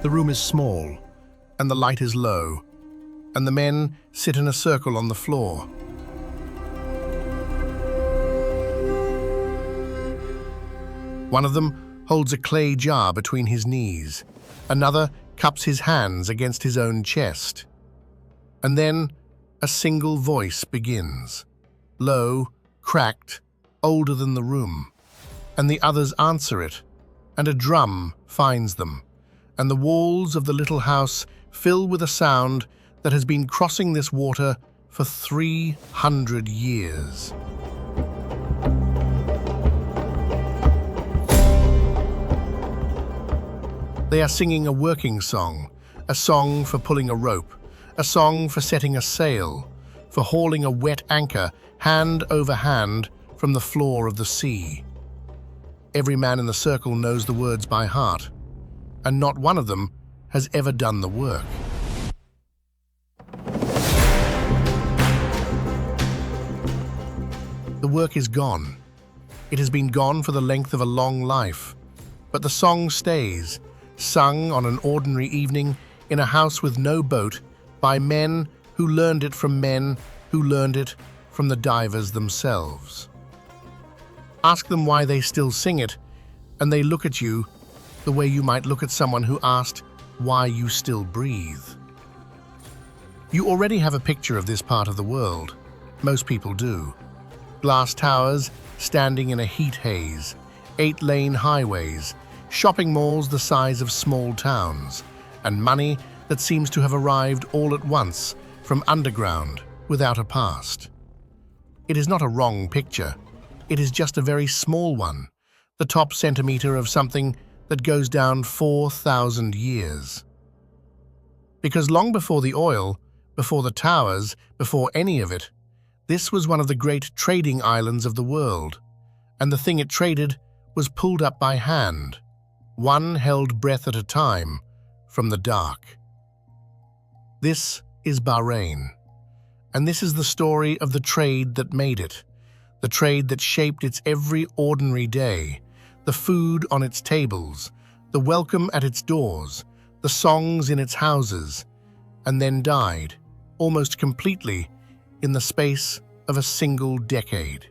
The room is small, and the light is low, and the men sit in a circle on the floor. One of them holds a clay jar between his knees. Another cups his hands against his own chest. And then a single voice begins, low, cracked, older than the room. And the others answer it, and a drum finds them, and the walls of the little house fill with a sound that has been crossing this water for 300 years. They are singing a working song, a song for pulling a rope, a song for setting a sail, for hauling a wet anchor hand over hand from the floor of the sea. Every man in the circle knows the words by heart, and not one of them has ever done the work. The work is gone. It has been gone for the length of a long life, but the song stays, sung on an ordinary evening in a house with no boat by men who learned it from men who learned it from the divers themselves. Ask them why they still sing it, and they look at you the way you might look at someone who asked why you still breathe. You already have a picture of this part of the world. Most people do. Glass towers standing in a heat haze, 8-lane highways, shopping malls the size of small towns, and money that seems to have arrived all at once from underground without a past. It is not a wrong picture. It is just a very small one, the top centimeter of something that goes down 4,000 years. Because long before the oil, before the towers, before any of it, this was one of the great trading islands of the world, and the thing it traded was pulled up by hand, one held breath at a time, from the dark. This is Bahrain, and this is the story of the trade that made it, the trade that shaped its every ordinary day, the food on its tables, the welcome at its doors, the songs in its houses, and then died, almost completely, in the space of a single decade.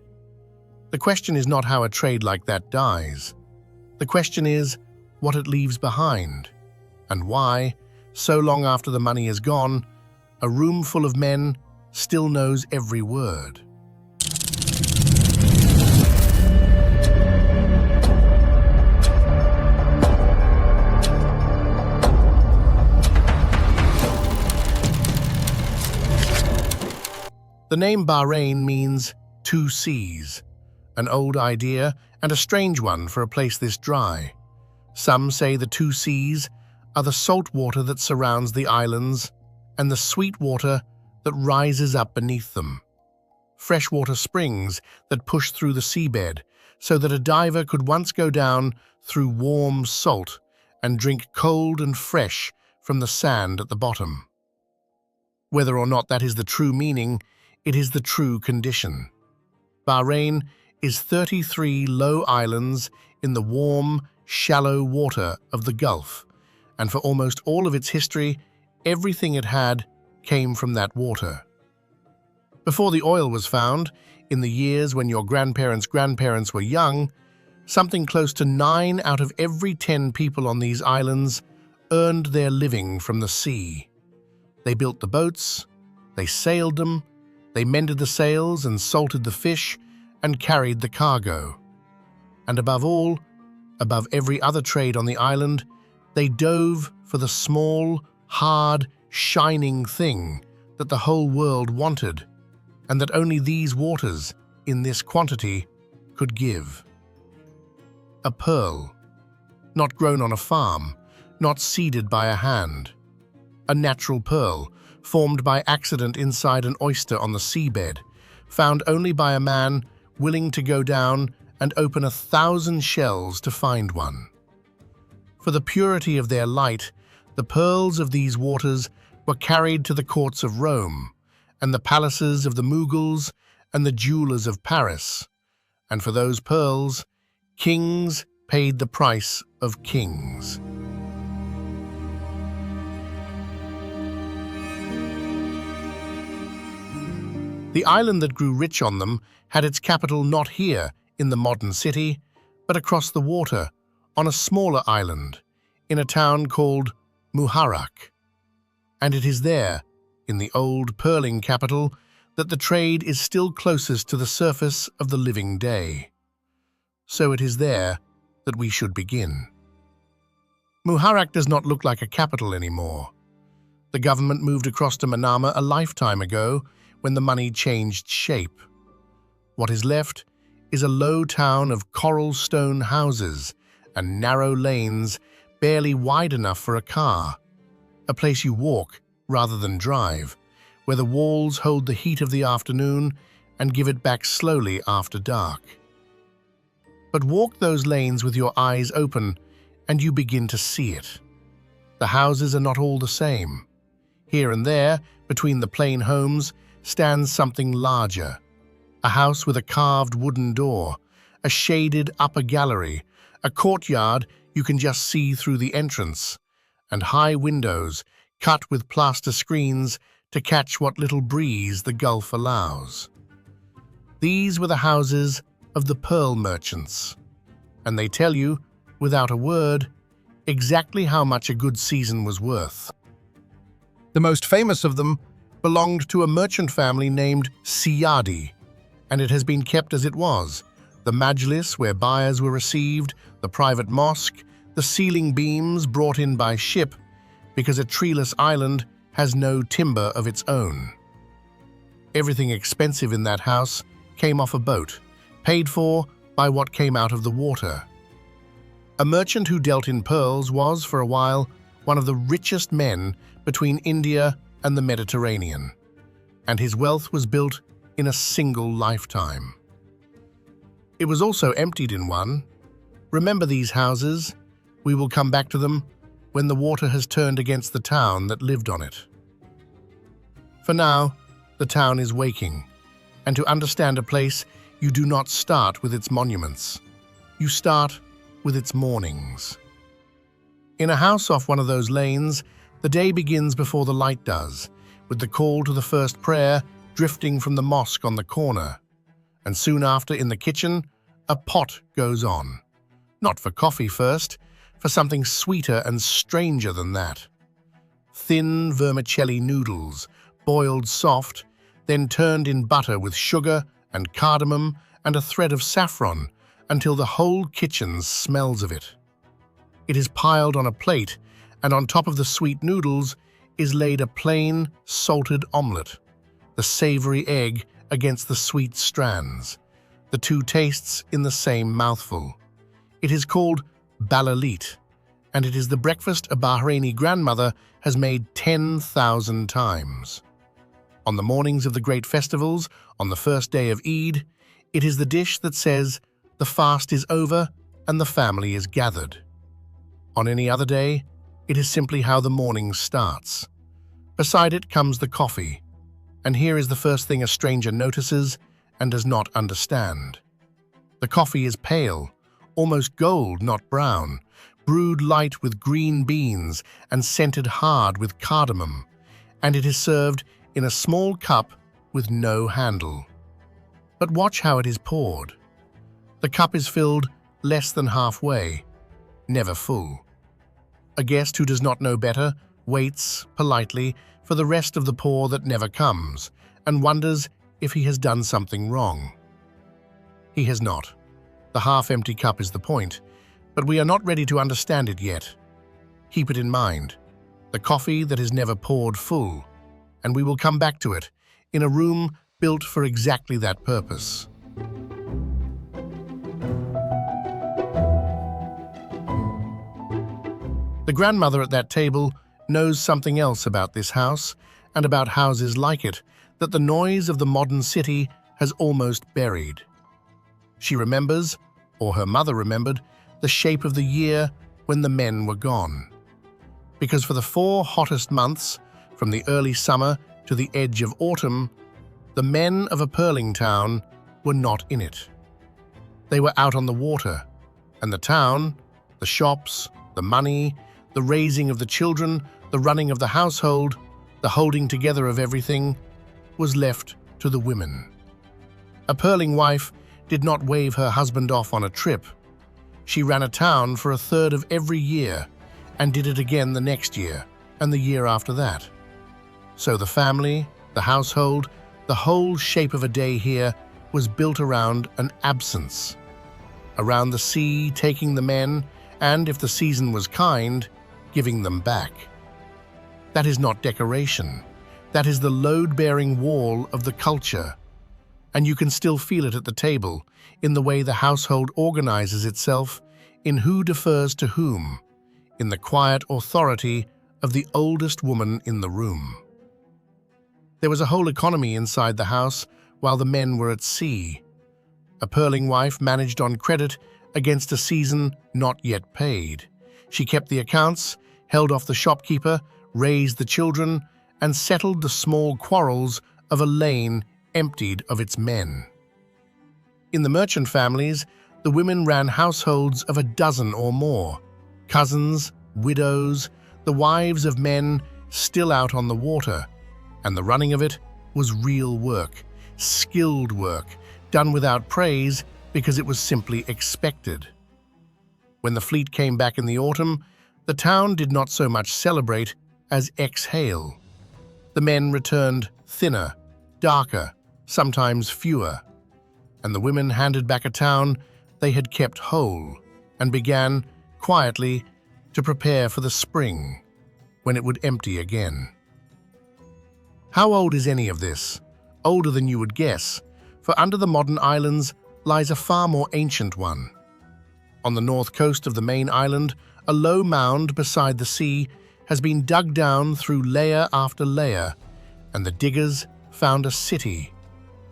The question is not how a trade like that dies. The question is what it leaves behind, and why, so long after the money is gone, a room full of men still knows every word. The name Bahrain means two seas, an old idea and a strange one for a place this dry. Some say the two seas are the salt water that surrounds the islands and the sweet water that rises up beneath them. Freshwater springs that push through the seabed so that a diver could once go down through warm salt and drink cold and fresh from the sand at the bottom. Whether or not that is the true meaning, it is the true condition. Bahrain is 33 low islands in the warm, shallow water of the Gulf, and for almost all of its history, everything it had came from that water. Before the oil was found, in the years when your grandparents' were young, something close to 9 out of every 10 people on these islands earned their living from the sea. They built the boats, they sailed them, they mended the sails and salted the fish and carried the cargo. And above all, above every other trade on the island, they dove for the small, hard, shining thing that the whole world wanted, and that only these waters, in this quantity, could give. A pearl, not grown on a farm, not seeded by a hand. A natural pearl, formed by accident inside an oyster on the seabed, found only by a man willing to go down and open 1,000 shells to find one. For the purity of their light, the pearls of these waters were carried to the courts of Rome, and the palaces of the Mughals and the jewelers of Paris, and for those pearls, kings paid the price of kings. The island that grew rich on them had its capital not here in the modern city, but across the water, on a smaller island, in a town called Muharraq. And it is there, in the old pearling capital, that the trade is still closest to the surface of the living day. So it is there that we should begin. Muharraq does not look like a capital anymore. The government moved across to Manama a lifetime ago when the money changed shape. What is left is a low town of coral stone houses and narrow lanes barely wide enough for a car, a place you walk rather than drive, where the walls hold the heat of the afternoon and give it back slowly after dark. But walk those lanes with your eyes open and you begin to see it. The houses are not all the same. Here and there, between the plain homes, stands something larger. A house with a carved wooden door, a shaded upper gallery, a courtyard you can just see through the entrance, and high windows cut with plaster screens to catch what little breeze the Gulf allows. These were the houses of the pearl merchants, and they tell you, without a word, exactly how much a good season was worth. The most famous of them belonged to a merchant family named Siyadi, and it has been kept as it was: the majlis where buyers were received, the private mosque, the ceiling beams brought in by ship, because a treeless island has no timber of its own. Everything expensive in that house came off a boat, paid for by what came out of the water. A merchant who dealt in pearls was, for a while, one of the richest men between India and the Mediterranean, and his wealth was built in a single lifetime. It was also emptied in one. Remember these houses? We will come back to them when the water has turned against the town that lived on it. For now, the town is waking, and to understand a place, you do not start with its monuments. You start with its mornings. In a house off one of those lanes, the day begins before the light does, with the call to the first prayer drifting from the mosque on the corner. And soon after, in the kitchen, a pot goes on. Not for coffee first, for something sweeter and stranger than that. Thin vermicelli noodles, boiled soft, then turned in butter with sugar and cardamom and a thread of saffron until the whole kitchen smells of it. It is piled on a plate, and on top of the sweet noodles is laid a plain, salted omelette, the savory egg against the sweet strands, the two tastes in the same mouthful. It is called balalit, and it is the breakfast a Bahraini grandmother has made 10,000 times. On the mornings of the great festivals, on the first day of Eid, it is the dish that says the fast is over and the family is gathered. On any other day, it is simply how the morning starts. Beside it comes the coffee, and here is the first thing a stranger notices and does not understand. The coffee is pale, almost gold, not brown, brewed light with green beans and scented hard with cardamom, and it is served in a small cup with no handle. But watch how it is poured. The cup is filled less than halfway, never full. A guest who does not know better waits, politely, for the rest of the pour that never comes, and wonders if he has done something wrong. He has not. The half-empty cup is the point, but we are not ready to understand it yet. Keep it in mind, the coffee that is never poured full, and we will come back to it, in a room built for exactly that purpose. The grandmother at that table knows something else about this house and about houses like it that the noise of the modern city has almost buried. She remembers, or her mother remembered, the shape of the year when the men were gone. Because for the 4 hottest months, from the early summer to the edge of autumn, the men of a pearling town were not in it. They were out on the water, and the town, the shops, the money, the raising of the children, the running of the household, the holding together of everything, was left to the women. A pearling wife did not wave her husband off on a trip. She ran a town for a third of every year and did it again the next year and the year after that. So the family, the household, the whole shape of a day here was built around an absence. Around the sea, taking the men, and if the season was kind, giving them back. That is not decoration. That is the load-bearing wall of the culture. And you can still feel it at the table, in the way the household organizes itself, in who defers to whom, in the quiet authority of the oldest woman in the room. There was a whole economy inside the house while the men were at sea. A pearling wife managed on credit against a season not yet paid. She kept the accounts, held off the shopkeeper, raised the children, and settled the small quarrels of a lane emptied of its men. In the merchant families, the women ran households of a dozen or more, cousins, widows, the wives of men still out on the water, and the running of it was real work, skilled work, done without praise because it was simply expected. When the fleet came back in the autumn, the town did not so much celebrate as exhale. The men returned thinner, darker, sometimes fewer, and the women handed back a town they had kept whole and began, quietly, to prepare for the spring, when it would empty again. How old is any of this? Older than you would guess, for under the modern islands lies a far more ancient one. On the north coast of the main island, a low mound beside the sea has been dug down through layer after layer, and the diggers found a city,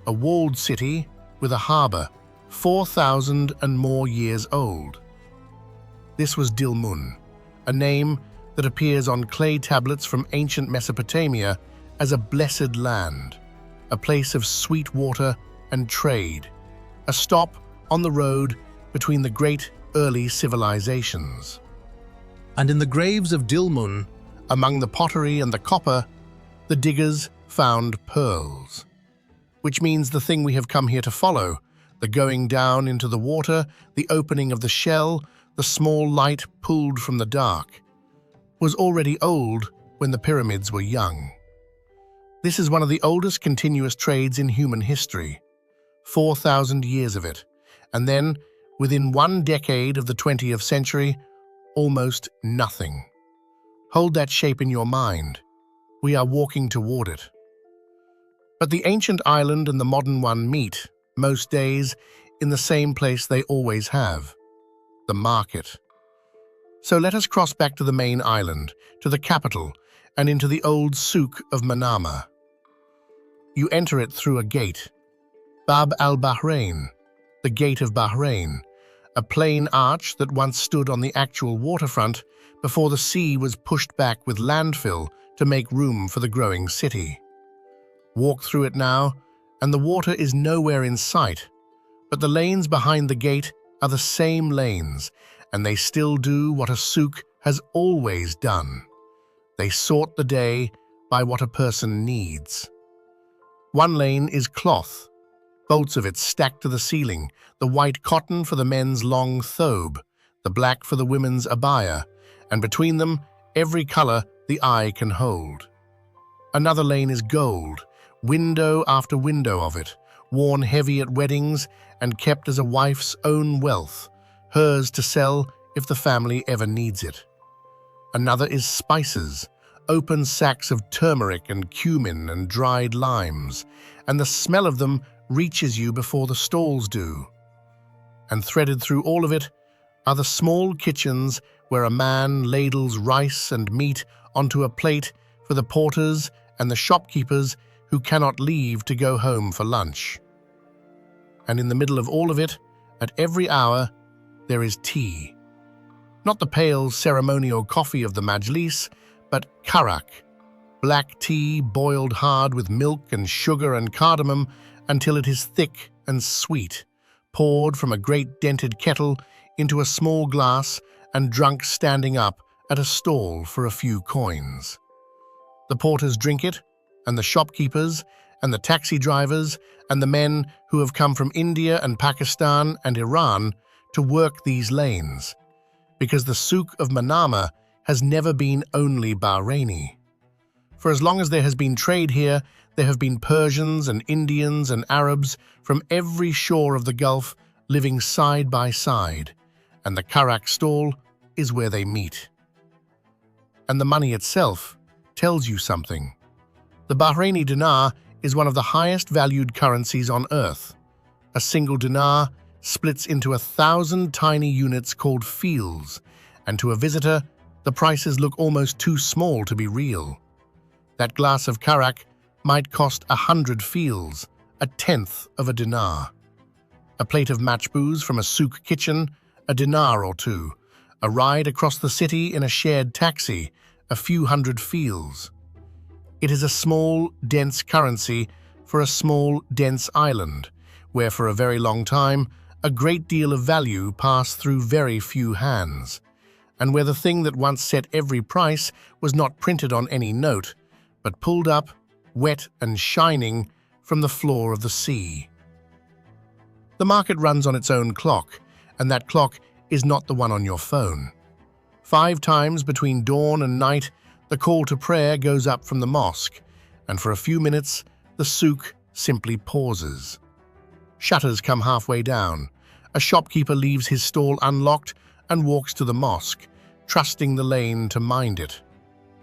a walled city with a harbour, 4,000 and more years old. This was Dilmun, a name that appears on clay tablets from ancient Mesopotamia as a blessed land, a place of sweet water and trade, a stop on the road between the great early civilizations. And in the graves of Dilmun, among the pottery and the copper, the diggers found pearls, which means the thing we have come here to follow, the going down into the water, the opening of the shell, the small light pulled from the dark, was already old when the pyramids were young. This is one of the oldest continuous trades in human history, 4,000 years of it, and then, within 1 decade of the 20th century, almost nothing. Hold that shape in your mind. We are walking toward it. But the ancient island and the modern one meet, most days, in the same place they always have, the market. So let us cross back to the main island, to the capital, and into the old souk of Manama. You enter it through a gate, Bab al-Bahrain, the Gate of Bahrain, a plain arch that once stood on the actual waterfront before the sea was pushed back with landfill to make room for the growing city. Walk through it now, and the water is nowhere in sight, but the lanes behind the gate are the same lanes, and they still do what a souk has always done. They sort the day by what a person needs. One lane is cloth, bolts of it stacked to the ceiling, the white cotton for the men's long thobe, the black for the women's abaya, and between them, every color the eye can hold. Another lane is gold, window after window of it, worn heavy at weddings and kept as a wife's own wealth, hers to sell if the family ever needs it. Another is spices, open sacks of turmeric and cumin and dried limes, and the smell of them reaches you before the stalls do. And threaded through all of it are the small kitchens where a man ladles rice and meat onto a plate for the porters and the shopkeepers who cannot leave to go home for lunch. And in the middle of all of it, at every hour, there is tea. Not the pale ceremonial coffee of the majlis, but karak, black tea boiled hard with milk and sugar and cardamom until it is thick and sweet, poured from a great dented kettle into a small glass and drunk standing up at a stall for a few coins. The porters drink it, and the shopkeepers, and the taxi drivers, and the men who have come from India and Pakistan and Iran to work these lanes. Because the souk of Manama has never been only Bahraini. For as long as there has been trade here, there have been Persians and Indians and Arabs from every shore of the Gulf living side by side, and the karak stall is where they meet. And the money itself tells you something. The Bahraini dinar is one of the highest valued currencies on earth. A single dinar splits into 1,000 tiny units called fiels, and to a visitor, the prices look almost too small to be real. That glass of karak might cost 100 fiels, a tenth of a dinar. A plate of machboos from a souk kitchen, a dinar or two. A ride across the city in a shared taxi, a few hundred fiels. It is a small, dense currency for a small, dense island, where for a very long time, a great deal of value passed through very few hands, and where the thing that once set every price was not printed on any note, but pulled up, wet and shining, from the floor of the sea. The market runs on its own clock, and that clock is not the one on your phone. 5 times between dawn and night, the call to prayer goes up from the mosque, and for a few minutes, the souk simply pauses. Shutters come halfway down. A shopkeeper leaves his stall unlocked and walks to the mosque, trusting the lane to mind it.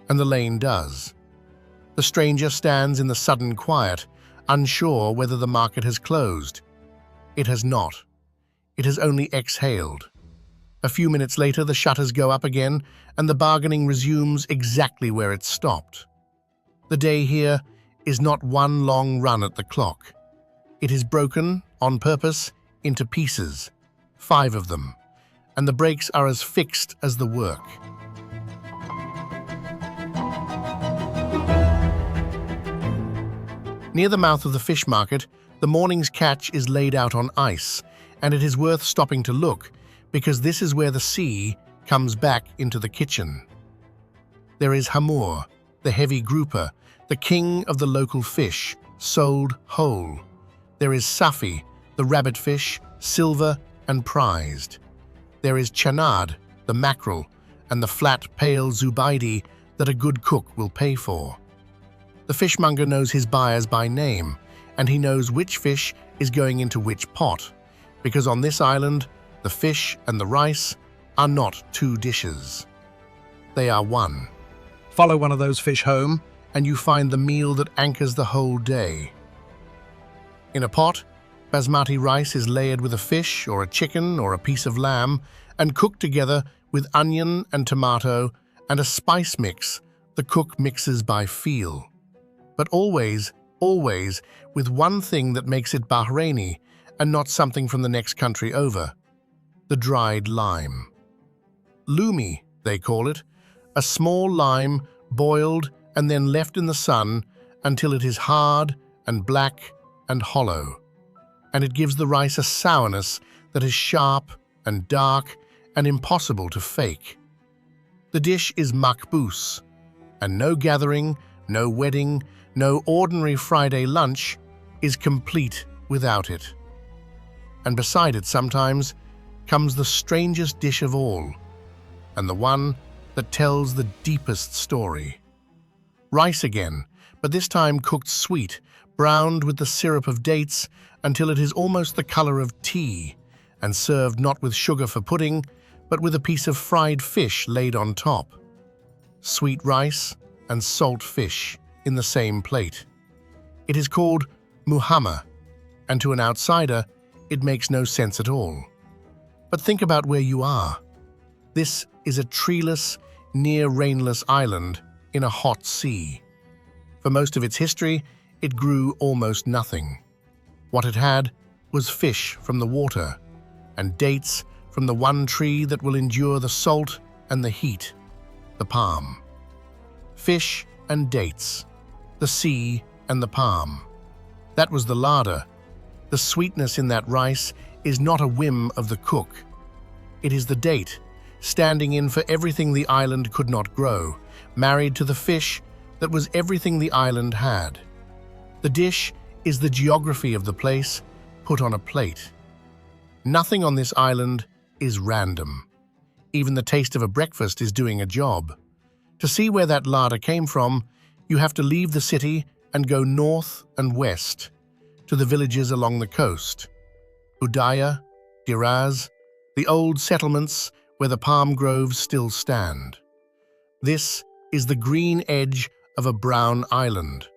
And the lane does. The stranger stands in the sudden quiet, unsure whether the market has closed. It has not. It has only exhaled. A few minutes later, the shutters go up again, and the bargaining resumes exactly where it stopped. The day here is not one long run at the clock. It is broken, on purpose, into pieces, 5 of them, and the breaks are as fixed as the work. Near the mouth of the fish market, the morning's catch is laid out on ice, and it is worth stopping to look, because this is where the sea comes back into the kitchen. There is hamur, the heavy grouper, the king of the local fish, sold whole. There is safi, the rabbit fish, silver and prized. There is chanad, the mackerel, and the flat, pale zubaidi that a good cook will pay for. The fishmonger knows his buyers by name, and he knows which fish is going into which pot, because on this island, the fish and the rice are not 2 dishes. They are one. Follow one of those fish home, and you find the meal that anchors the whole day. In a pot, basmati rice is layered with a fish or a chicken or a piece of lamb and cooked together with onion and tomato and a spice mix the cook mixes by feel. But always, always with one thing that makes it Bahraini and not something from the next country over: the dried lime. Lumi, they call it, a small lime boiled and then left in the sun until it is hard and black and hollow, and it gives the rice a sourness that is sharp and dark and impossible to fake. The dish is machboos, and no gathering, no wedding, no ordinary Friday lunch is complete without it. And beside it sometimes comes the strangest dish of all, and the one that tells the deepest story. Rice again, but this time cooked sweet, browned with the syrup of dates until it is almost the color of tea, and served not with sugar for pudding, but with a piece of fried fish laid on top. Sweet rice and salt fish in the same plate. It is called Muhammad, and to an outsider, it makes no sense at all. But think about where you are. This is a treeless, near-rainless island in a hot sea. For most of its history, it grew almost nothing. What it had was fish from the water and dates from the one tree that will endure the salt and the heat, the palm. Fish and dates, the sea and the palm. That was the larder. The sweetness in that rice is not a whim of the cook. It is the date, standing in for everything the island could not grow, married to the fish that was everything the island had. The dish is the geography of the place put on a plate. Nothing on this island is random. Even the taste of a breakfast is doing a job. To see where that larder came from, you have to leave the city and go north and west to the villages along the coast. Budaiya, Diraz, the old settlements where the palm groves still stand. This is the green edge of a brown island,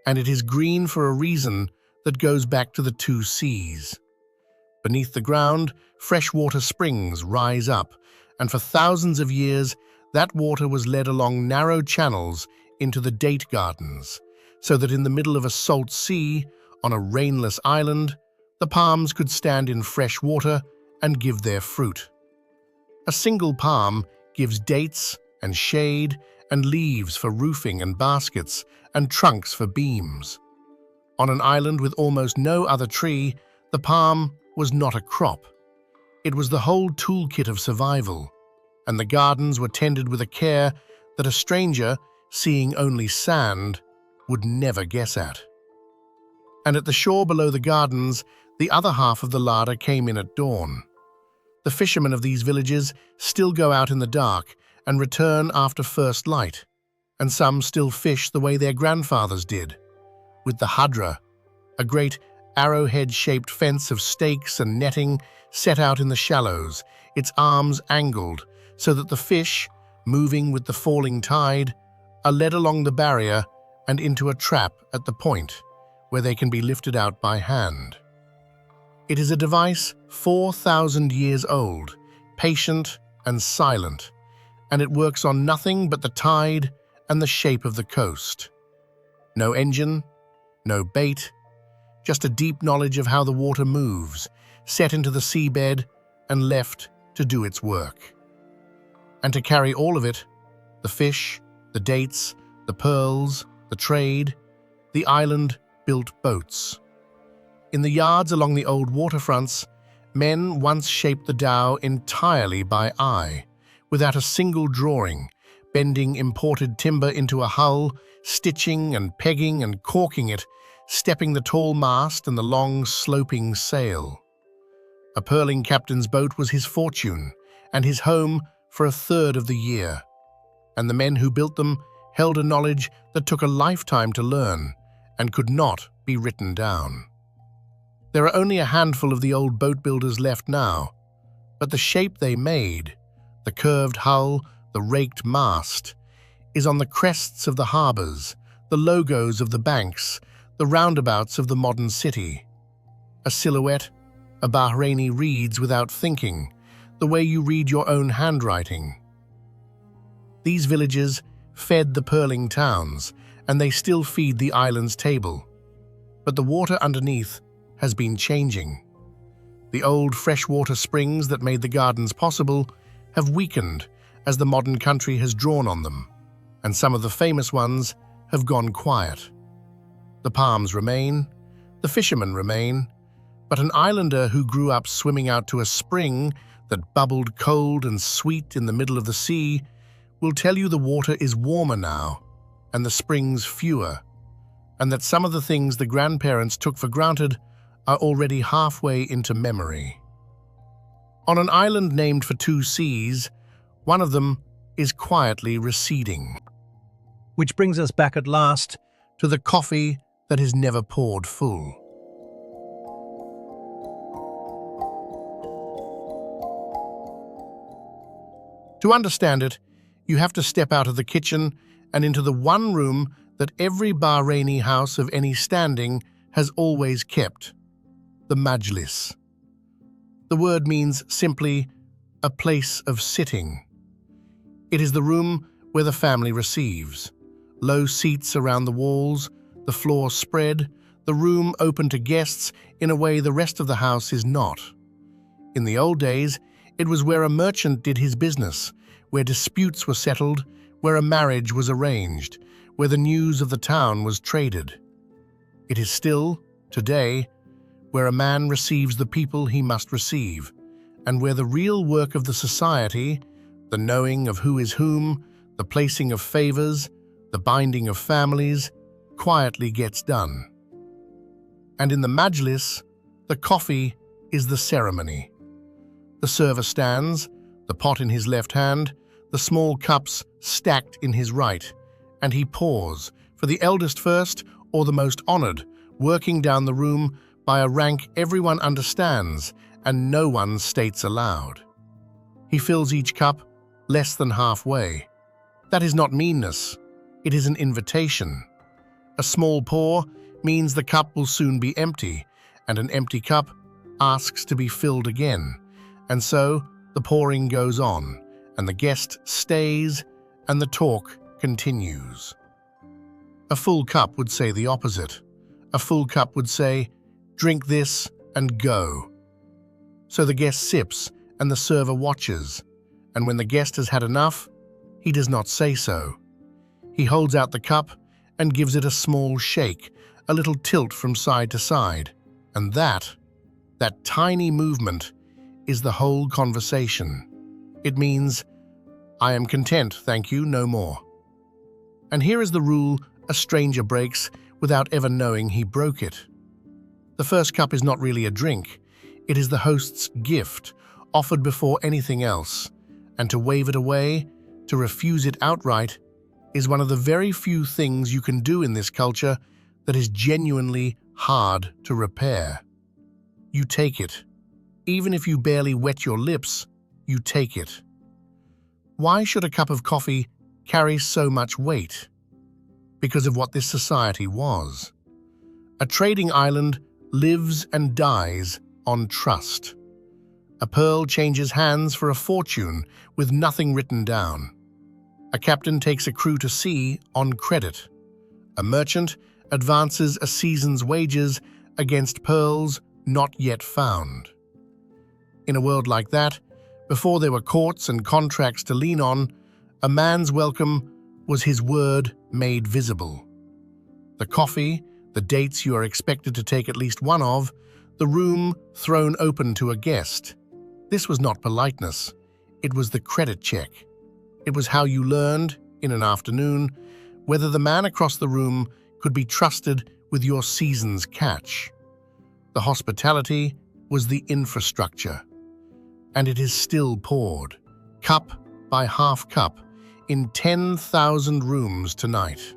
and it is green for a reason that goes back to the two seas. Beneath the ground, freshwater springs rise up, and for thousands of years, that water was led along narrow channels into the date gardens, so that in the middle of a salt sea, on a rainless island, the palms could stand in fresh water and give their fruit. A single palm gives dates and shade and leaves for roofing and baskets and trunks for beams. On an island with almost no other tree, the palm was not a crop. It was the whole toolkit of survival, and the gardens were tended with a care that a stranger, seeing only sand, would never guess at. And at the shore below the gardens, the other half of the larder came in at dawn. The fishermen of these villages still go out in the dark and return after first light, and some still fish the way their grandfathers did, with the hadra, a great arrowhead-shaped fence of stakes and netting set out in the shallows, its arms angled so that the fish, moving with the falling tide, are led along the barrier and into a trap at the point, where they can be lifted out by hand. It is a device 4,000 years old, patient and silent, and it works on nothing but the tide and the shape of the coast. No engine, no bait, just a deep knowledge of how the water moves, set into the seabed and left to do its work. And to carry all of it, the fish, the dates, the pearls, the trade, the island built boats. In the yards along the old waterfronts, men once shaped the dhow entirely by eye, without a single drawing, bending imported timber into a hull, stitching and pegging and caulking it, stepping the tall mast and the long, sloping sail. A pearling captain's boat was his fortune, and his home for a third of the year. And the men who built them held a knowledge that took a lifetime to learn and could not be written down. There are only a handful of the old boat builders left now, but the shape they made, the curved hull, the raked mast, is on the crests of the harbors, the logos of the banks, the roundabouts of the modern city. A silhouette, a Bahraini reads without thinking, the way you read your own handwriting. These villages fed the pearling towns, and they still feed the island's table. But the water underneath has been changing. The old freshwater springs that made the gardens possible have weakened as the modern country has drawn on them, and some of the famous ones have gone quiet. The palms remain, the fishermen remain, but an islander who grew up swimming out to a spring that bubbled cold and sweet in the middle of the sea will tell you the water is warmer now and the springs fewer, and that some of the things the grandparents took for granted are already halfway into memory. On an island named for two seas, one of them is quietly receding. Which brings us back at last to the coffee that is never poured full. To understand it, you have to step out of the kitchen and into the one room that every Bahraini house of any standing has always kept, the majlis. The word means simply a place of sitting. It is the room where the family receives. Low seats around the walls, the floor spread, the room open to guests in a way the rest of the house is not. In the old days, it was where a merchant did his business, where disputes were settled, where a marriage was arranged, where the news of the town was traded. It is still, today, where a man receives the people he must receive, and where the real work of the society, the knowing of who is whom, the placing of favors, the binding of families, quietly gets done. And in the majlis, the coffee is the ceremony. The server stands, the pot in his left hand, the small cups stacked in his right, and he pours, for the eldest first or the most honored, working down the room by a rank everyone understands and no one states aloud. He fills each cup less than halfway. That is not meanness, it is an invitation. A small pour means the cup will soon be empty, and an empty cup asks to be filled again. And so the pouring goes on, and the guest stays, and the talk continues. A full cup would say the opposite. A full cup would say, "Drink this and go." So the guest sips, and the server watches, and when the guest has had enough, he does not say so. He holds out the cup and gives it a small shake, a little tilt from side to side, and that tiny movement is the whole conversation. It means, "I am content, thank you, no more." And here is the rule a stranger breaks without ever knowing he broke it. The first cup is not really a drink, it is the host's gift, offered before anything else, and to wave it away, to refuse it outright, is one of the very few things you can do in this culture that is genuinely hard to repair. You take it. Even if you barely wet your lips, you take it. Why should a cup of coffee carry so much weight? Because of what this society was. A trading island lives and dies on trust. A pearl changes hands for a fortune with nothing written down. A captain takes a crew to sea on credit. A merchant advances a season's wages against pearls not yet found. In a world like that, before there were courts and contracts to lean on, a man's welcome was his word made visible. The coffee, the dates you are expected to take at least one of, the room thrown open to a guest. This was not politeness, it was the credit check. It was how you learned, in an afternoon, whether the man across the room could be trusted with your season's catch. The hospitality was the infrastructure. And it is still poured, cup by half cup, in 10,000 rooms tonight.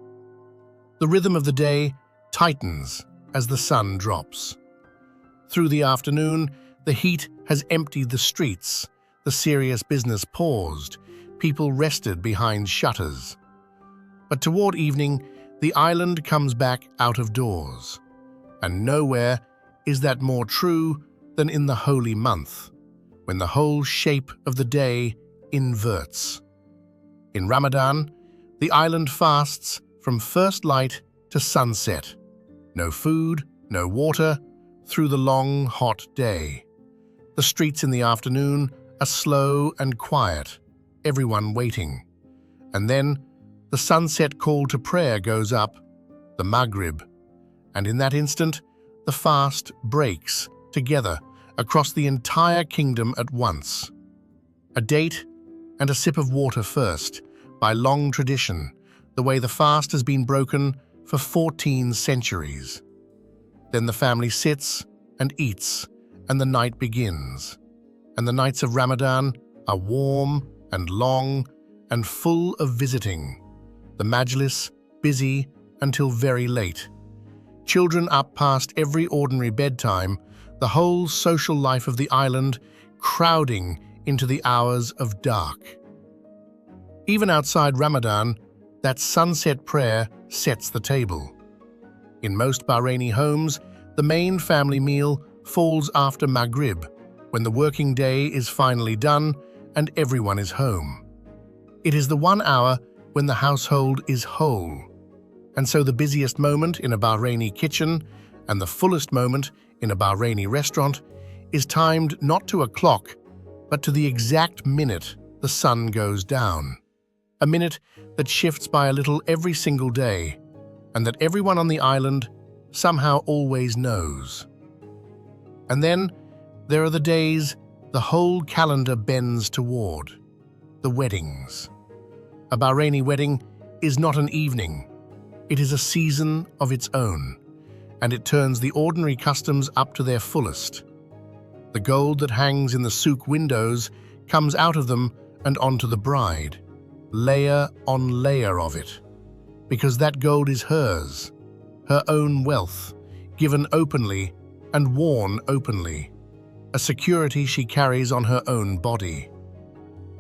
The rhythm of the day tightens as the sun drops. Through the afternoon, the heat has emptied the streets, the serious business paused, people rested behind shutters. But toward evening, the island comes back out of doors. And nowhere is that more true than in the holy month, when the whole shape of the day inverts. In Ramadan, the island fasts from first light to sunset. No food, no water, through the long, hot day. The streets in the afternoon are slow and quiet, everyone waiting. And then the sunset call to prayer goes up, the Maghrib, and in that instant, the fast breaks together across the entire kingdom at once. A date and a sip of water first, by long tradition, the way the fast has been broken for 14 centuries. Then the family sits and eats, and the night begins. And the nights of Ramadan are warm and long and full of visiting. The majlis busy until very late. Children up past every ordinary bedtime, the whole social life of the island crowding into the hours of dark. Even outside Ramadan, that sunset prayer sets the table. In most Bahraini homes, the main family meal falls after Maghrib, when the working day is finally done and everyone is home. It is the 1 hour when the household is whole. And so the busiest moment in a Bahraini kitchen and the fullest moment in a Bahraini restaurant is timed not to a clock, but to the exact minute the sun goes down. A minute that shifts by a little every single day, and that everyone on the island somehow always knows. And then there are the days the whole calendar bends toward, the weddings. A Bahraini wedding is not an evening, it is a season of its own. and it turns the ordinary customs up to their fullest. The gold that hangs in the souk windows comes out of them and onto the bride, layer on layer of it, because that gold is hers, her own wealth, given openly and worn openly, a security she carries on her own body.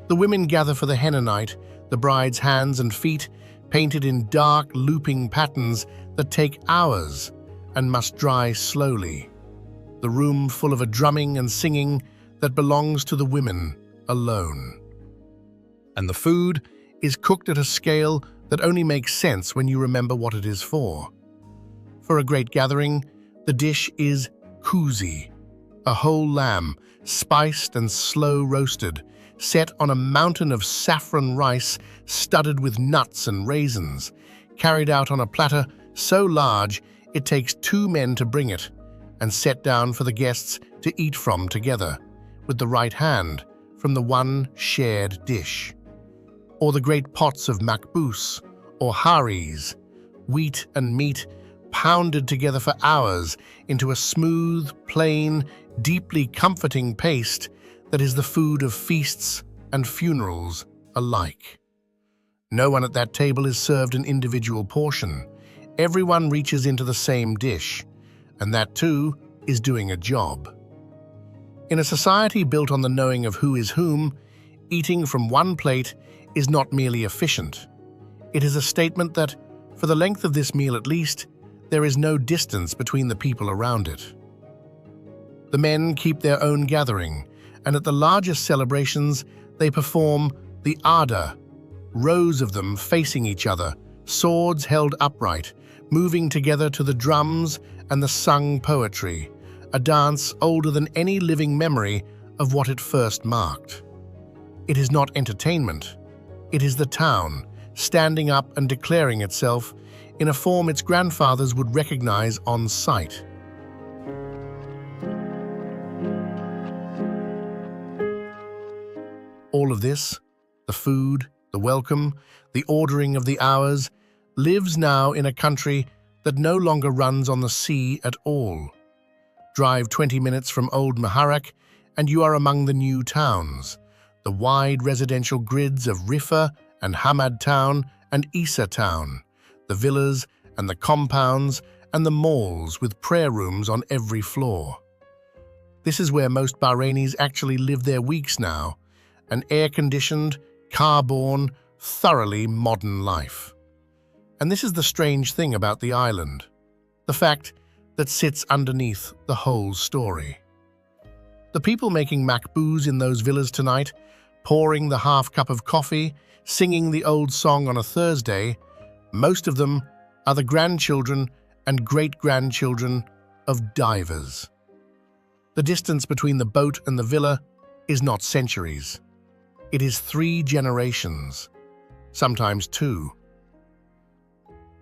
The women gather for the henna night, the bride's hands and feet painted in dark, looping patterns that take hours and must dry slowly. The room full of a drumming and singing that belongs to the women alone. And the food is cooked at a scale that only makes sense when you remember what it is for. For a great gathering, the dish is kuzi, a whole lamb, spiced and slow roasted, set on a mountain of saffron rice studded with nuts and raisins, carried out on a platter so large it takes 2 men to bring it, and set down for the guests to eat from together, with the right hand, from the one shared dish. Or the great pots of machboos, or haris, wheat and meat pounded together for hours into a smooth, plain, deeply comforting paste that is the food of feasts and funerals alike. No one at that table is served an individual portion. Everyone reaches into the same dish, and that too is doing a job. In a society built on the knowing of who is whom, eating from one plate is not merely efficient. It is a statement that, for the length of this meal at least, there is no distance between the people around it. The men keep their own gathering, and at the largest celebrations, they perform the ada, rows of them facing each other, swords held upright, moving together to the drums and the sung poetry, a dance older than any living memory of what it first marked. It is not entertainment. It is the town, standing up and declaring itself in a form its grandfathers would recognize on sight. All of this, the food, the welcome, the ordering of the hours, lives now in a country that no longer runs on the sea at all. Drive 20 minutes from old Muharraq and you are among the new towns, the wide residential grids of Rifa and Hamad Town and Isa Town, the villas and the compounds and the malls with prayer rooms on every floor. This is where most Bahrainis actually live their weeks now, an air-conditioned, car-borne, thoroughly modern life. And this is the strange thing about the island, the fact that sits underneath the whole story. The people making machboos in those villas tonight, pouring the half cup of coffee, singing the old song on a Thursday, most of them are the grandchildren and great-grandchildren of divers. The distance between the boat and the villa is not centuries. It is 3 generations, sometimes 2.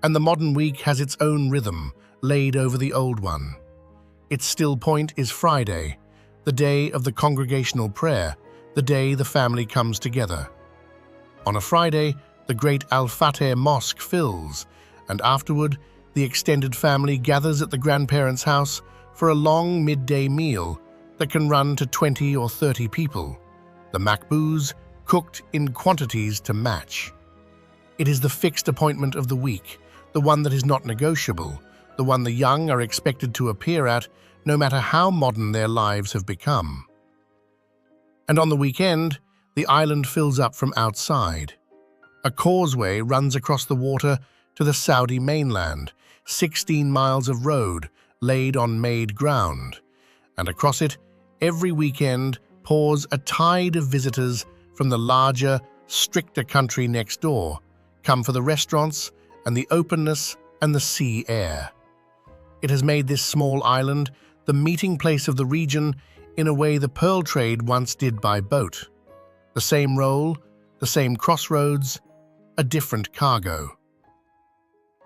And the modern week has its own rhythm laid over the old one. Its still point is Friday, the day of the congregational prayer, the day the family comes together. On a Friday, the great Al-Fateh mosque fills, and afterward, the extended family gathers at the grandparents' house for a long midday meal that can run to 20 or 30 people, the machboos cooked in quantities to match. It is the fixed appointment of the week, the one that is not negotiable, the one the young are expected to appear at, no matter how modern their lives have become. And on the weekend, the island fills up from outside. A causeway runs across the water to the Saudi mainland, 16 miles of road laid on made ground, and across it, every weekend pours a tide of visitors from the larger, stricter country next door, come for the restaurants and the openness and the sea air. It has made this small island the meeting place of the region in a way the pearl trade once did by boat. The same role, the same crossroads, a different cargo.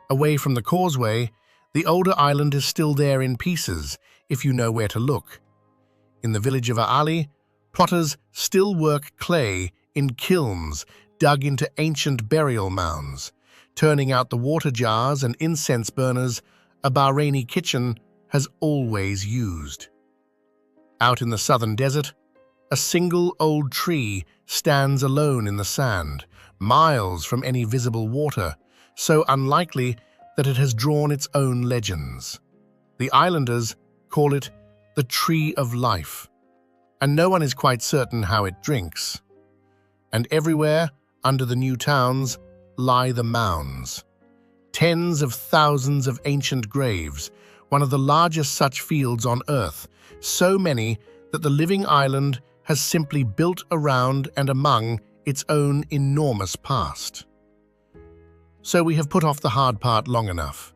Away from the causeway, the older island is still there in pieces, if you know where to look. In the village of Ali, plotters still work clay in kilns dug into ancient burial mounds, turning out the water jars and incense burners a Bahraini kitchen has always used. Out in the southern desert, a single old tree stands alone in the sand, miles from any visible water, so unlikely that it has drawn its own legends. The islanders call it the Tree of Life, and no one is quite certain how it drinks. And everywhere, under the new towns, lie the mounds. Tens of thousands of ancient graves, one of the largest such fields on Earth, so many that the living island has simply built around and among its own enormous past. So we have put off the hard part long enough.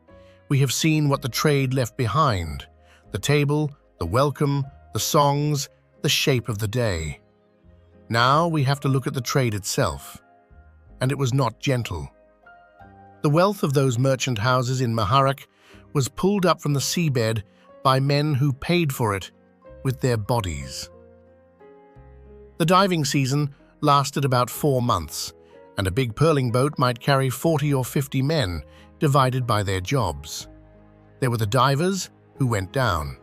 We have seen what the trade left behind: the table, the welcome, the songs, the shape of the day. Now we have to look at the trade itself. And it was not gentle. The wealth of those merchant houses in Muharraq was pulled up from the seabed by men who paid for it with their bodies. The diving season lasted about 4 months, and a big pearling boat might carry 40 or 50 men, divided by their jobs. There were the divers, who went down,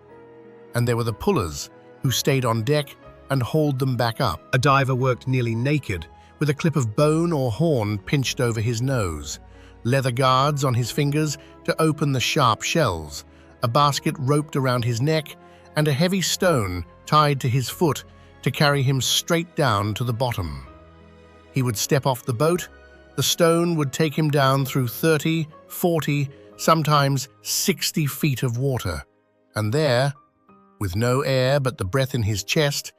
and there were the pullers, who stayed on deck and hauled them back up. A diver worked nearly naked, with a clip of bone or horn pinched over his nose, leather guards on his fingers to open the sharp shells, a basket roped around his neck, and a heavy stone tied to his foot to carry him straight down to the bottom. He would step off the boat, the stone would take him down through 30, 40, sometimes 60 feet of water, and there, with no air but the breath in his chest,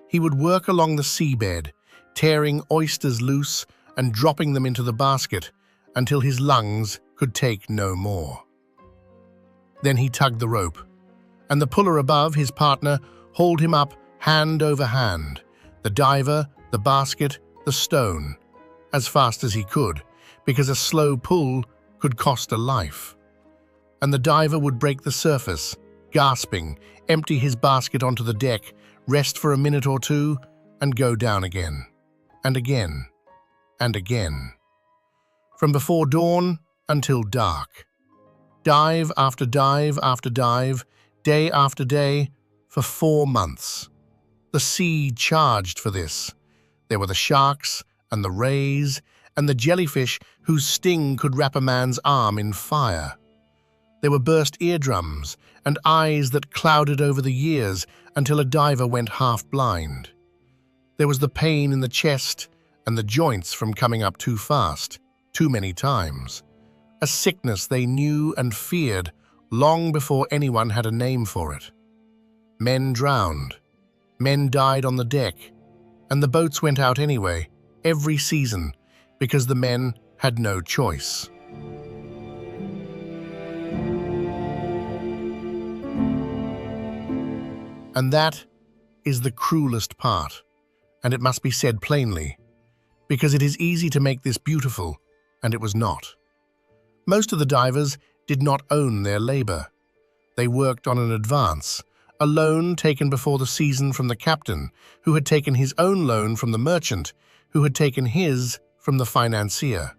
he would work along the seabed, tearing oysters loose and dropping them into the basket until his lungs could take no more. Then he tugged the rope, and the puller above, his partner, hauled him up hand over hand, the diver, the basket, the stone, as fast as he could, because a slow pull could cost a life. And the diver would break the surface, gasping, empty his basket onto the deck, rest for a minute or two, and go down again, and again, and again. From before dawn until dark. Dive after dive after dive, day after day, for 4 months. The sea charged for this. There were the sharks and the rays and the jellyfish whose sting could wrap a man's arm in fire. There were burst eardrums and eyes that clouded over the years until a diver went half-blind. There was the pain in the chest and the joints from coming up too fast, too many times. A sickness they knew and feared long before anyone had a name for it. Men drowned. Men died on the deck. And the boats went out anyway, every season, because the men had no choice. And that is the cruelest part, and it must be said plainly, because it is easy to make this beautiful, and it was not. Most of the divers did not own their labor. They worked on an advance, a loan taken before the season from the captain, who had taken his own loan from the merchant, who had taken his from the financier.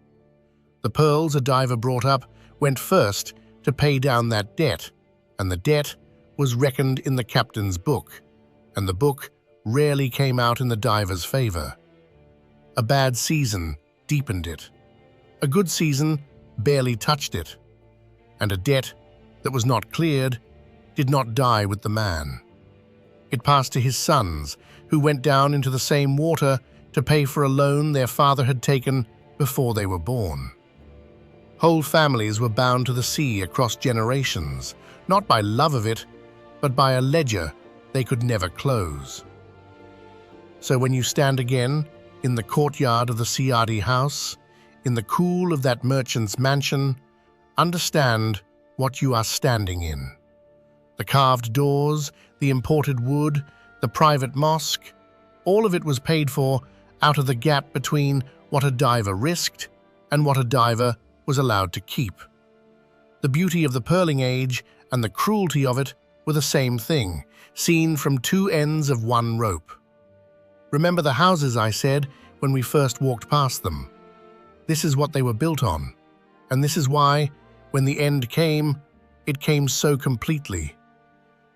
The pearls a diver brought up went first to pay down that debt, and the debt was reckoned in the captain's book, and the book rarely came out in the diver's favor. A bad season deepened it. A good season barely touched it. And a debt that was not cleared did not die with the man. It passed to his sons, who went down into the same water to pay for a loan their father had taken before they were born. Whole families were bound to the sea across generations, not by love of it, but by a ledger they could never close. So when you stand again in the courtyard of the Siadi house, in the cool of that merchant's mansion, understand what you are standing in. The carved doors, the imported wood, the private mosque, all of it was paid for out of the gap between what a diver risked and what a diver was allowed to keep. The beauty of the pearling age and the cruelty of it were the same thing, seen from two ends of one rope. Remember the houses I said when we first walked past them? This is what they were built on, and this is why, when the end came, it came so completely.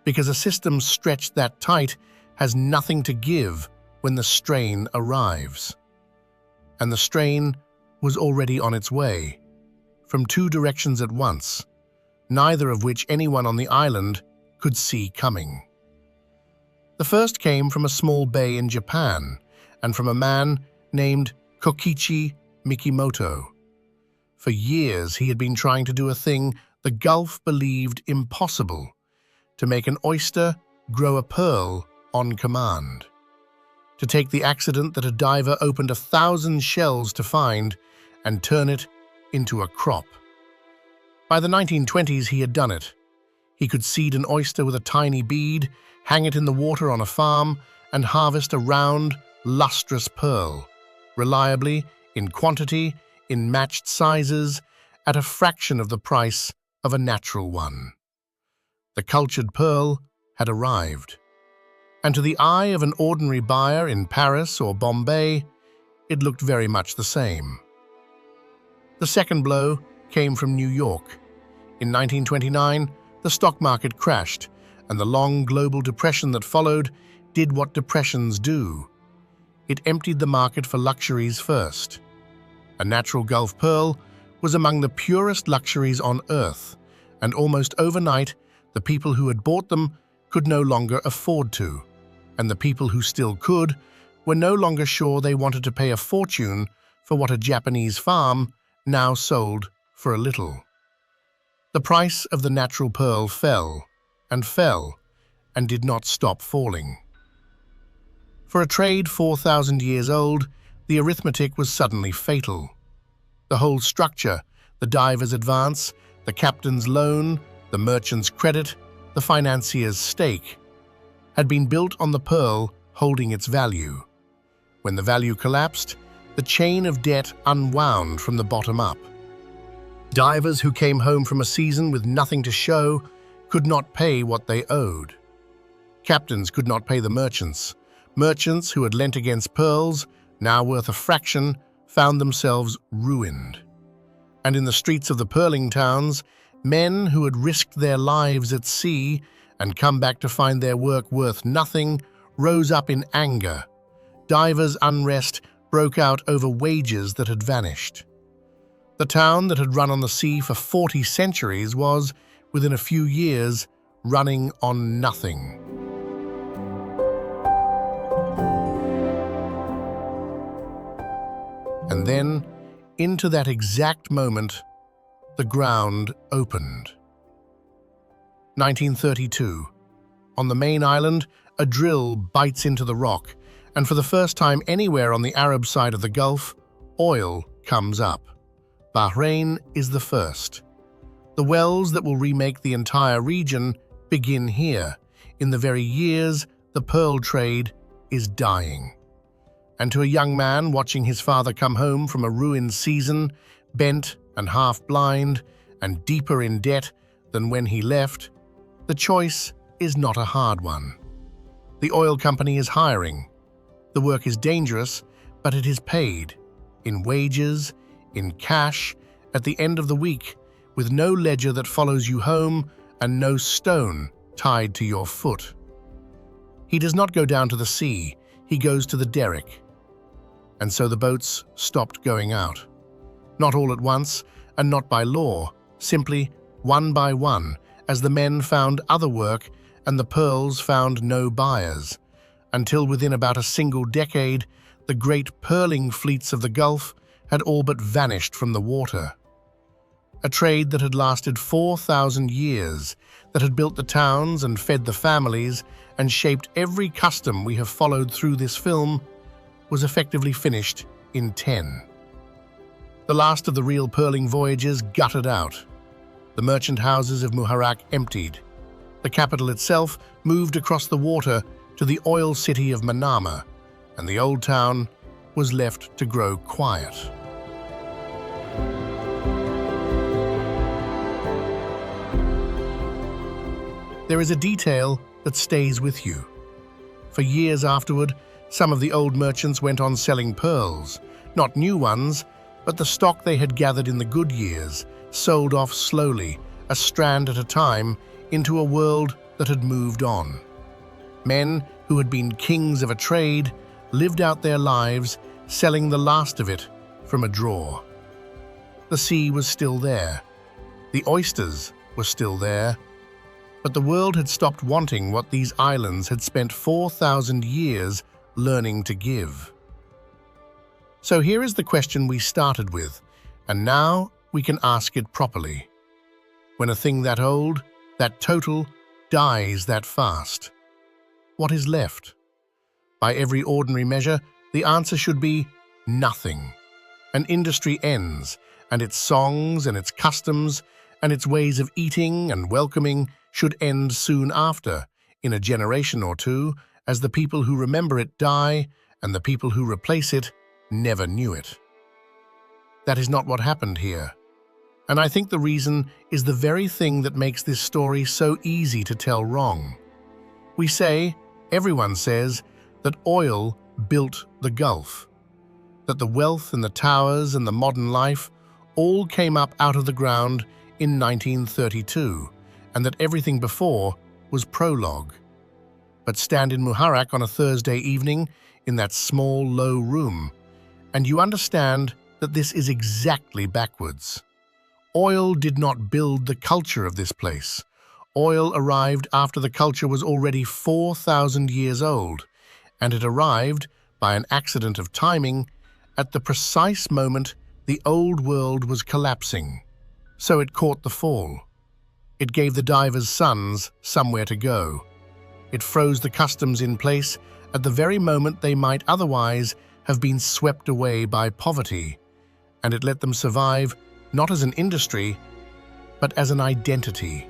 Because a system stretched that tight has nothing to give when the strain arrives. And the strain was already on its way, from two directions at once, neither of which anyone on the island could see coming. The first came from a small bay in Japan, and from a man named Kokichi Mikimoto. For years he had been trying to do a thing the Gulf believed impossible, to make an oyster grow a pearl on command. To take the accident that a diver opened 1,000 shells to find and turn it into a crop. By the 1920s he had done it. He could seed an oyster with a tiny bead, hang it in the water on a farm, and harvest a round, lustrous pearl, reliably, in quantity, in matched sizes, at a fraction of the price of a natural one. The cultured pearl had arrived, and to the eye of an ordinary buyer in Paris or Bombay, it looked very much the same. The second blow came from New York. In 1929, the stock market crashed, and the long global depression that followed did what depressions do. It emptied the market for luxuries first. A natural Gulf pearl was among the purest luxuries on earth, and almost overnight, the people who had bought them could no longer afford to, and the people who still could were no longer sure they wanted to pay a fortune for what a Japanese farm now sold for a little. The price of the natural pearl fell, and did not stop falling. For a trade 4,000 years old, the arithmetic was suddenly fatal. The whole structure, the diver's advance, the captain's loan, the merchant's credit, the financier's stake, had been built on the pearl holding its value. When the value collapsed, the chain of debt unwound from the bottom up. Divers who came home from a season with nothing to show could not pay what they owed. Captains could not pay the merchants. Merchants who had lent against pearls, now worth a fraction, found themselves ruined. And in the streets of the pearling towns, men who had risked their lives at sea and come back to find their work worth nothing rose up in anger. Divers' unrest broke out over wages that had vanished. The town that had run on the sea for 40 centuries was, within a few years, running on nothing. And then, into that exact moment, the ground opened. 1932. On the main island, a drill bites into the rock, and for the first time anywhere on the Arab side of the Gulf, oil comes up. Bahrain is the first. The wells that will remake the entire region begin here, in the very years the pearl trade is dying. And to a young man watching his father come home from a ruined season, bent and half-blind, and deeper in debt than when he left, the choice is not a hard one. The oil company is hiring. The work is dangerous, but it is paid, in wages, in cash, at the end of the week, with no ledger that follows you home and no stone tied to your foot. He does not go down to the sea, he goes to the derrick. And so the boats stopped going out. Not all at once, and not by law, simply one by one, as the men found other work and the pearls found no buyers, until within about a single decade, the great pearling fleets of the Gulf had all but vanished from the water. A trade that had lasted 4,000 years, that had built the towns and fed the families and shaped every custom we have followed through this film, was effectively finished in 10. The last of the real pearling voyages gutted out. The merchant houses of Muharraq emptied. The capital itself moved across the water to the oil city of Manama, and the old town was left to grow quiet. There is a detail that stays with you. For years afterward, some of the old merchants went on selling pearls, not new ones, but the stock they had gathered in the good years, sold off slowly a strand at a time, into a world that had moved on. Men who had been kings of a trade lived out their lives selling the last of it from a drawer. The sea was still there. The oysters were still there. But the world had stopped wanting what these islands had spent 4,000 years learning to give. So here is the question we started with, and now we can ask it properly. When a thing that old, that total, dies that fast, what is left? By every ordinary measure, the answer should be nothing. An industry ends, and its songs and its customs and its ways of eating and welcoming should end soon after, in a generation or two, as the people who remember it die and the people who replace it never knew it. That is not what happened here. And I think the reason is the very thing that makes this story so easy to tell wrong. We say, everyone says, that oil built the Gulf, that the wealth and the towers and the modern life all came up out of the ground in 1932, and that everything before was prologue. But stand in Muharraq on a Thursday evening in that small, low room, and you understand that this is exactly backwards. Oil did not build the culture of this place. Oil arrived after the culture was already 4,000 years old, and it arrived, by an accident of timing, at the precise moment the old world was collapsing. So it caught the fall. It gave the divers' sons somewhere to go. It froze the customs in place at the very moment they might otherwise have been swept away by poverty, and it let them survive not as an industry, but as an identity.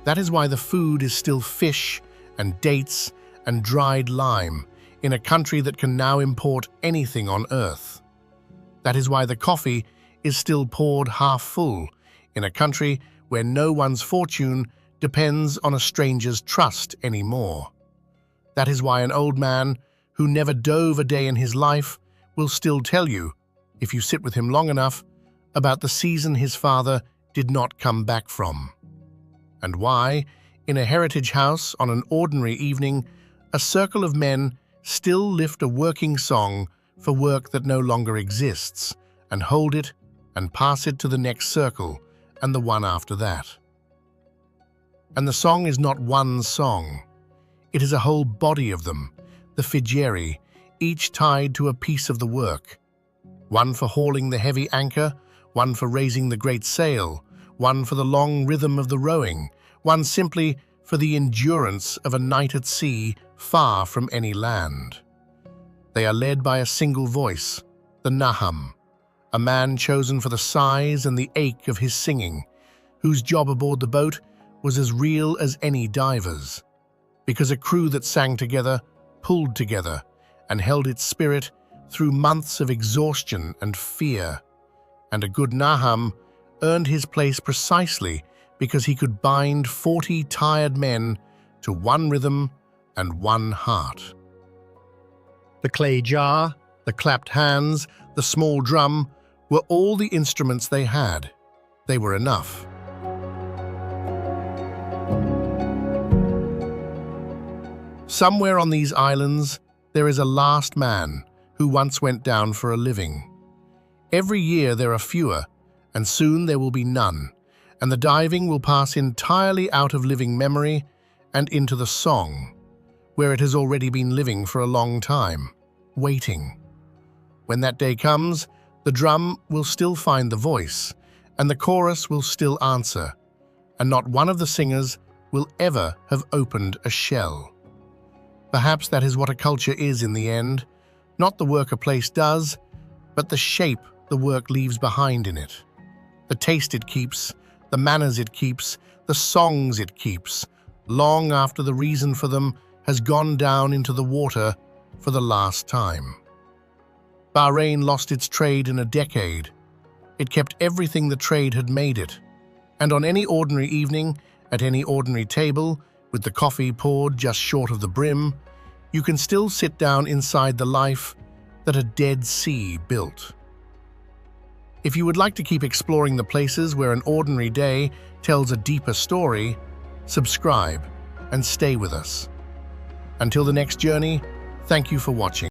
That is why the food is still fish and dates and dried lime in a country that can now import anything on earth. That is why the coffee is still poured half full in a country where no one's fortune depends on a stranger's trust anymore. That is why an old man who never dove a day in his life will still tell you, if you sit with him long enough, about the season his father did not come back from. And why, in a heritage house on an ordinary evening, a circle of men still lift a working song for work that no longer exists, and hold it and pass it to the next circle and the one after that. And the song is not one song. It is a whole body of them, the fidjeri, each tied to a piece of the work. One for hauling the heavy anchor, one for raising the great sail, one for the long rhythm of the rowing, one simply for the endurance of a night at sea far from any land. They are led by a single voice, the naham, a man chosen for the size and the ache of his singing, whose job aboard the boat was as real as any diver's, because a crew that sang together, pulled together, and held its spirit through months of exhaustion and fear. And a good naham earned his place precisely because he could bind 40 tired men to one rhythm and one heart. The clay jar, the clapped hands, the small drum were all the instruments they had. They were enough. Somewhere on these islands, there is a last man who once went down for a living. Every year there are fewer, and soon there will be none, and the diving will pass entirely out of living memory and into the song, where it has already been living for a long time, waiting. When that day comes, the drum will still find the voice, and the chorus will still answer, and not one of the singers will ever have opened a shell. Perhaps that is what a culture is in the end, not the work a place does, but the shape the work leaves behind in it. The taste it keeps, the manners it keeps, the songs it keeps, long after the reason for them has gone down into the water for the last time. Bahrain lost its trade in a decade. It kept everything the trade had made it, and on any ordinary evening, at any ordinary table, with the coffee poured just short of the brim, you can still sit down inside the life that a dead sea built. If you would like to keep exploring the places where an ordinary day tells a deeper story, subscribe and stay with us. Until the next journey, thank you for watching.